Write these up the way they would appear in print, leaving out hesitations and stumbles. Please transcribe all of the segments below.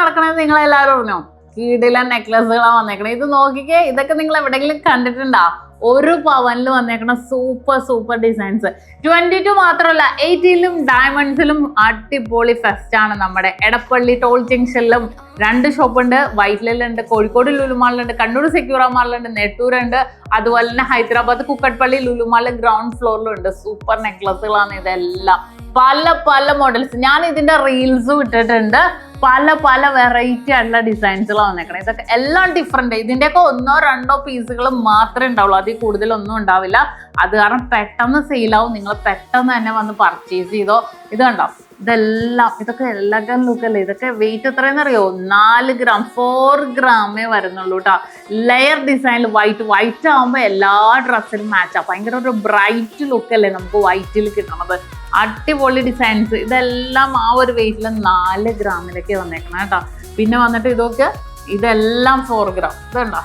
നടക്കണത് നിങ്ങൾ എല്ലാവരും അറിഞ്ഞോ? കീടില നെക്ലസുകളാണ് വന്നേക്കണേ. ഇത് നോക്കിക്കേ, ഇതൊക്കെ നിങ്ങൾ എവിടെയെങ്കിലും കണ്ടിട്ടുണ്ടോ? ഒരു പവനിൽ വന്നേക്കണ സൂപ്പർ ഡിസൈൻസ്. 22 മാത്രമല്ല 18ലും ഡയമണ്ട്സിലും അടിപൊളി ഫെസ്റ്റ് ആണ്. നമ്മുടെ എടപ്പള്ളി ടോൾ ജംഗ്ഷനിലും 2 ഷോപ്പുണ്ട്. വൈറ്റിലുണ്ട്, കോഴിക്കോട് ലുലുമാളിലുണ്ട്, കണ്ണൂർ സെക്യൂറ മാളിലുണ്ട്, നെട്ടൂരുണ്ട്, അതുപോലെ തന്നെ ഹൈദരാബാദ് കുക്കട്പള്ളി ലുലുമാളിൽ ഗ്രൗണ്ട് ഫ്ലോറിലുണ്ട്. സൂപ്പർ നെക്ലസുകളാണ് ഇതെല്ലാം. പല മോഡൽസ്. ഞാൻ ഇതിന്റെ റീൽസ് ഇട്ടിട്ടുണ്ട്. പല വെറൈറ്റി ആയിട്ടുള്ള ഡിസൈൻസുകളാണ് വന്നേക്കണേ. ഇതൊക്കെ എല്ലാം ഡിഫറെന്റ്. ഇതിന്റെയൊക്കെ 1-2 പീസുകൾ മാത്രമേ ഉണ്ടാവുള്ളൂ, അതിൽ കൂടുതലൊന്നും ഉണ്ടാവില്ല. അത് കാരണം പെട്ടെന്ന് സെയിലാവും. നിങ്ങൾ പെട്ടെന്ന് തന്നെ വന്ന് പർച്ചേസ് ചെയ്തോ. ഇത് കണ്ടോ, ഇതൊക്കെ എല്ലാം ലുക്കല്ലേ. ഇതൊക്കെ വെയിറ്റ് എത്രയെന്ന് അറിയോ? 4 ഗ്രാം 4 ഗ്രാമേ വരുന്നുള്ളൂ കേട്ടോ. ലെയർ ഡിസൈനിൽ വൈറ്റ് ആവുമ്പോൾ എല്ലാ ഡ്രസ്സിലും മാച്ചാ. ഭയങ്കര ഒരു ബ്രൈറ്റ് ലുക്കല്ലേ നമുക്ക് വൈറ്റിൽ കിട്ടണത്. അടിപൊളി ഡിസൈൻസ്. ഇതെല്ലാം ആ ഒരു വെയിറ്റിൽ 4 ഗ്രാമിലൊക്കെ വന്നേക്കണം കേട്ടോ. പിന്നെ വന്നിട്ട് ഇതെല്ലാം 4 ഗ്രാം. ഇതുണ്ടോ,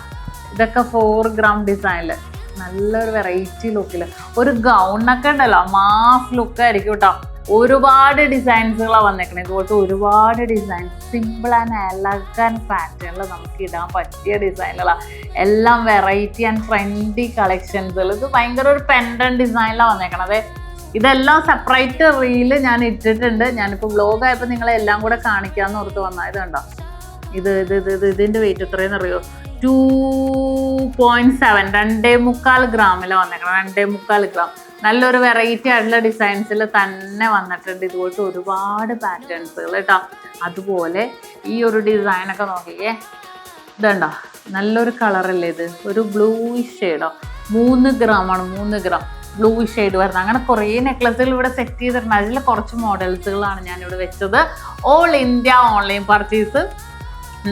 ഇതൊക്കെ 4 ഗ്രാം ഡിസൈനില് നല്ലൊരു വെറൈറ്റി ലുക്കില് ഒരു ഗൗണൊക്കെ ഉണ്ടല്ലോ, മാസ് ലുക്കായിരിക്കും കേട്ടോ. ഒരുപാട് ഡിസൈൻസുകളാണ് വന്നേക്കണേ. ഇതുപോലത്തെ ഒരുപാട് ഡിസൈൻസ്, സിമ്പിൾ ആൻഡ് എലഗന്റ് പാറ്റേണിൽ നമുക്ക് ഇടാൻ പറ്റിയ ഡിസൈനുകളാണ്. എല്ലാം വെറൈറ്റി ആൻഡ് ട്രെൻഡി കളക്ഷൻസുകൾ. ഇത് ഭയങ്കര ഒരു പെൻഡന്റ് ഡിസൈനിലാണ് വന്നേക്കണത്. ഇതെല്ലാം സെപ്പറേറ്റ് റീല് ഞാൻ ഇട്ടിട്ടുണ്ട്. ഞാനിപ്പോൾ വ്ലോഗ് ആയപ്പോൾ നിങ്ങളെ എല്ലാം കൂടെ കാണിക്കാമെന്ന് ഓർത്ത് വന്നാൽ. ഇത് കണ്ടോ, ഇതിൻ്റെ വെയിറ്റ് എത്രയെന്ന് അറിയോ? 2.7 2.25 ഗ്രാമിലാണ് വന്നേക്കണം. 2.25 ഗ്രാം. നല്ലൊരു വെറൈറ്റി ആയിട്ടുള്ള ഡിസൈൻസിൽ തന്നെ വന്നിട്ടുണ്ട്. ഇതുപോലത്തെ ഒരുപാട് പാറ്റേൺസുകൾ കേട്ടോ. അതുപോലെ ഈ ഒരു ഡിസൈനൊക്കെ നോക്കിക്കേ. ഇതുണ്ടോ, നല്ലൊരു കളറല്ലേ ഇത്? ഒരു ബ്ലൂയിഷ് ഷെയ്ഡോ, 3 ഗ്രാമാണ്. 3 ഗ്രാം ബ്ലൂയിഷ് ഷെയ്ഡ് വരുന്നത്. അങ്ങനെ കുറേ നെക്ലസുകൾ ഇവിടെ സെറ്റ് ചെയ്തിട്ടുണ്ട്. അതിൽ കുറച്ച് മോഡൽസുകളാണ് ഞാനിവിടെ വെച്ചത്. ഓൾ ഇന്ത്യ ഓൺലൈൻ പർച്ചേസ്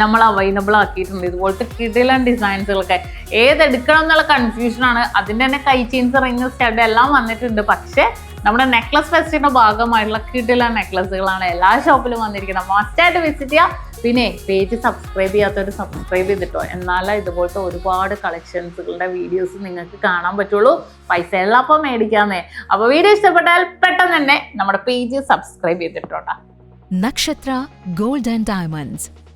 നമ്മൾ അവൈലബിൾ ആക്കിയിട്ടുണ്ട്. ഇതുപോലത്തെ കിടിലൻ ഡിസൈൻസുകളൊക്കെ ഏതെടുക്കണം എന്നുള്ള കൺഫ്യൂഷനാണ്. അതിൻ്റെ തന്നെ കൈ ചെയിൻസ്, റിങ്, സ്റ്റഡ് എല്ലാം വന്നിട്ടുണ്ട്. പക്ഷേ നമ്മുടെ നെക്ലസ് ഫെസ്റ്റിന്റെ ഭാഗമായിട്ടുള്ള കിടിലൻ നെക്ലസുകളാണ് എല്ലാ ഷോപ്പിലും വന്നിരിക്കുന്നത്. മസ്റ്റായിട്ട് വിസിറ്റ് ചെയ്യുക. പിന്നെ പേജ് സബ്സ്ക്രൈബ് ചെയ്യാത്തവർ സബ്സ്ക്രൈബ് ചെയ്തിട്ടോ, എന്നാലേ ഇതുപോലത്തെ ഒരുപാട് കളക്ഷൻസുകളുടെ വീഡിയോസ് നിങ്ങൾക്ക് കാണാൻ പറ്റുള്ളൂ. പൈസ എല്ലാം മേടിക്കാന്നേ. അപ്പോൾ വീഡിയോ ഇഷ്ടപ്പെട്ടാൽ പെട്ടെന്ന് തന്നെ നമ്മുടെ പേജ് സബ്സ്ക്രൈബ് ചെയ്തിട്ടോട്ടാ. Nakshatra Gold and Diamonds.